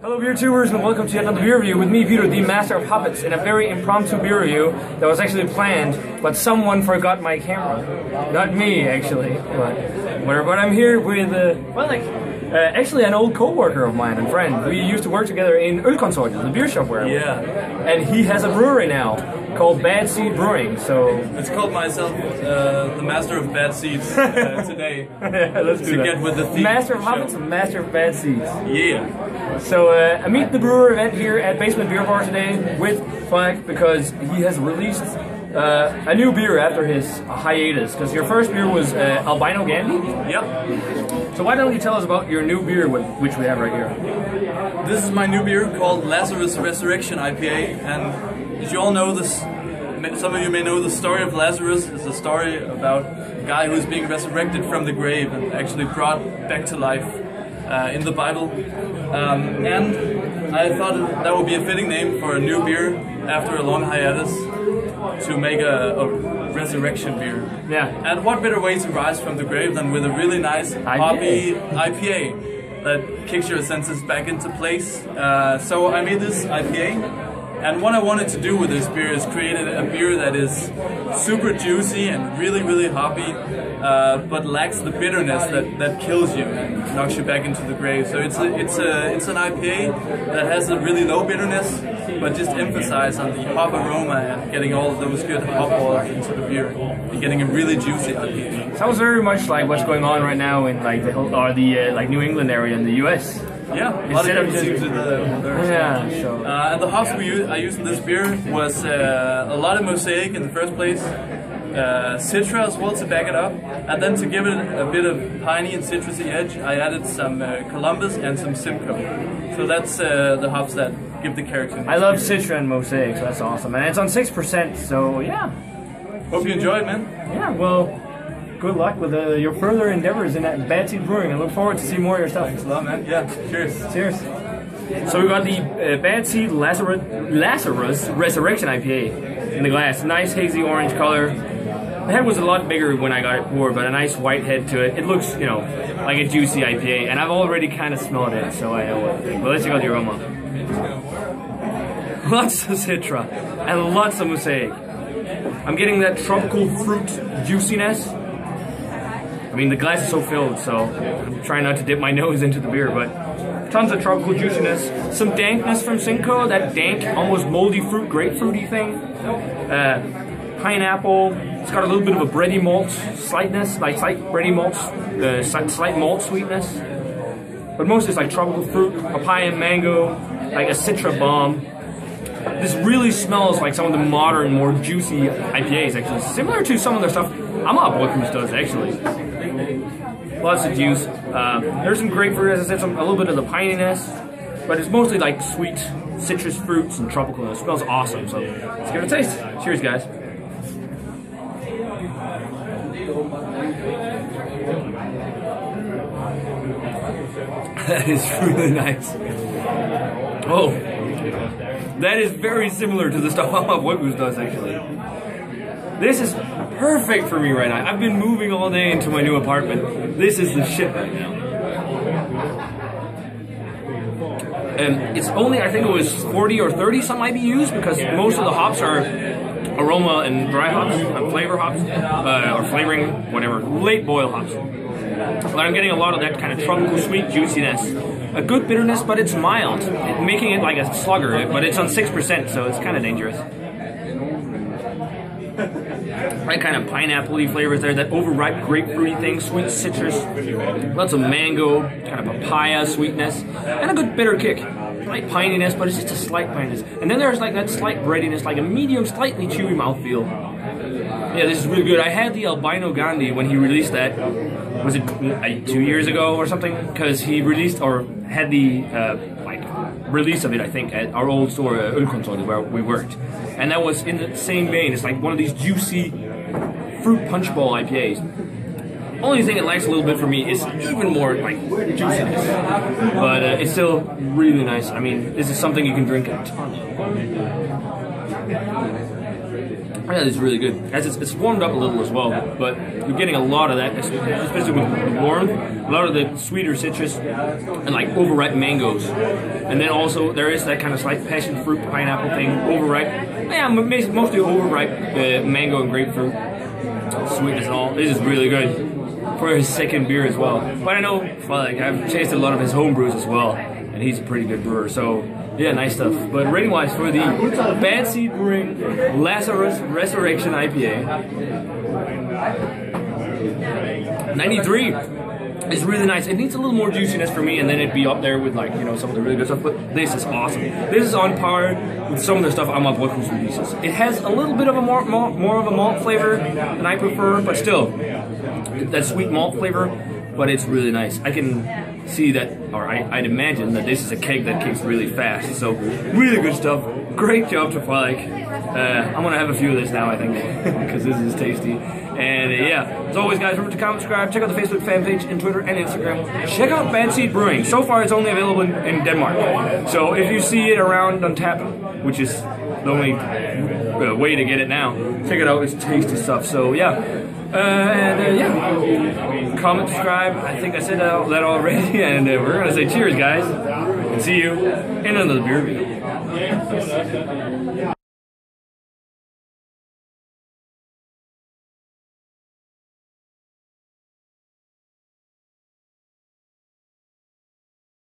Hello beer tubers and welcome to yet another beer review with me, Peter, the master of hobbits, in a very impromptu beer review that was actually planned, but someone forgot my camera. Not me, actually, but whatever. But I'm here with, actually an old co-worker of mine and friend. We used to work together in Ølkollektivet, the beer shop where and he has a brewery now called Bad Seed Brewing, so... It's called myself the master of bad seeds today. Yeah, let's do that. Get with the theme. Master of hobbits and master of bad seeds. Yeah. So I meet the brewer event here at Basement Beer Bar today with Flack because he has released a new beer after his hiatus. Because your first beer was Albino Gandhi? Yep. So why don't you tell us about your new beer, which we have right here? This is my new beer called Lazarus Resurrection IPA, and as you all know, some of you may know the story of Lazarus. It's a story about a guy who's being resurrected from the grave and actually brought back to life in the Bible. And I thought that would be a fitting name for a new beer after a long hiatus to make a resurrection beer. Yeah. And what better way to rise from the grave than with a really nice hoppy IPA that kicks your senses back into place. So I made this IPA. And what I wanted to do with this beer is create a beer that is super juicy and really, really hoppy, but lacks the bitterness that kills you and knocks you back into the grave. So it's an IPA that has a really low bitterness, but just emphasize on the hop aroma and getting all of those good hop oils into the beer and getting a really juicy IPA. Sounds very much like what's going on right now in like the New England area in the U.S. Yeah, a lot of people seem to and the hops I used in this beer was a lot of Mosaic in the first place, Citra as well to back it up, and then to give it a bit of piney and citrusy edge, I added some Columbus and some Simcoe. So that's the hops that give the character. I love Citra and Mosaic, so that's awesome, and it's on 6%. So yeah. Hope you enjoy it, man. Yeah. Well. Good luck with your further endeavors in that Bad Seed Brewing. I look forward to seeing more of your stuff. Thanks a lot, man. Yeah, cheers. Cheers. So we got the Bad Seed Lazarus Resurrection IPA in the glass. Nice hazy orange color. The head was a lot bigger when I got it poured, but a nice white head to it. It looks, you know, like a juicy IPA, and I've already kind of smelled it, so I know what to think. But let's check out the aroma. Lots of Citra and lots of Mosaic. I'm getting that tropical fruit juiciness. I mean, the glass is so filled, so I'm trying not to dip my nose into the beer, but tons of tropical juiciness. Some dankness from Simcoe, that dank, almost moldy fruit, grapefruity thing. Pineapple. It's got a little bit of a bready malt slightness, like slight bready malt, slight malt sweetness. But mostly it's like tropical fruit, papaya, mango, like a Citra bomb. This really smells like some of the modern, more juicy IPAs, actually. Similar to some of the stuff Ølkollektivet does, actually. Lots of juice. There's some grapefruit, as I said, a little bit of the pininess, but it's mostly like sweet citrus fruits and tropical. It smells awesome, so let's give it a taste. Cheers, guys. That is really nice. Oh, that is very similar to the stuff Ølkollektivet does, actually. This is perfect for me right now. I've been moving all day into my new apartment. This is the shit right now. And it's only, I think it was 40 or 30 some IBUs, because most of the hops are aroma and dry hops, flavor hops, or flavoring, whatever, late boil hops. But I'm getting a lot of that kind of tropical sweet juiciness. A good bitterness, but it's mild, making it like a slugger, but it's on 6%, so it's kind of dangerous. Right kind of pineapple-y flavors there, that overripe grapefruity thing, sweet citrus, lots of mango, kind of papaya sweetness, and a good bitter kick. Slight pininess, but it's just a slight pininess. And then there's like that slight breadiness, like a medium, slightly chewy mouthfeel. Yeah, this is really good. I had the Albino Gandhi when he released that. Was it 2 years ago or something? Because he released, or had the release of it, I think, at our old store, Ølkollektivet, where we worked. And that was in the same vein. It's like one of these juicy fruit punch bowl IPAs. Only thing it lacks a little bit for me is even more like juiciness. But it's still really nice. I mean, this is something you can drink a ton of. Yeah, it's really good. As it's warmed up a little as well, but you're getting a lot of that, especially with warm. A lot of the sweeter citrus and like overripe mangoes, and then also there is that kind of slight passion fruit pineapple thing. Overripe, yeah, mostly overripe mango and grapefruit sweetness and all. This is really good for his second beer as well. But I know, like, I've tasted a lot of his home brews as well, and he's a pretty good brewer. So. Yeah, nice stuff. But rating-wise, for the Bad Seed Brewing Lazarus Resurrection IPA, 93 is really nice. It needs a little more juiciness for me, and then it'd be up there with, like, you know, some of the really good stuff. But this is awesome. This is on par with some of the stuff I'm up with who's releases. It has a little bit of a more of a malt flavor than I prefer, but still, that sweet malt flavor. But it's really nice. I can see that, or I'd imagine that this is a keg that kicks really fast. So really good stuff. Great job to Fike. I'm gonna have a few of this now, I think, because this is tasty. And yeah, as always, guys, remember to comment, subscribe, check out the Facebook fan page and Twitter and Instagram. Check out Bad Seed Brewing. So far, it's only available in Denmark. So if you see it around on tap, which is the only way to get it now, check it out. It's tasty stuff. So yeah. Yeah, comment, subscribe. I think I said that already, and we're gonna say cheers, guys, and see you in another beer video.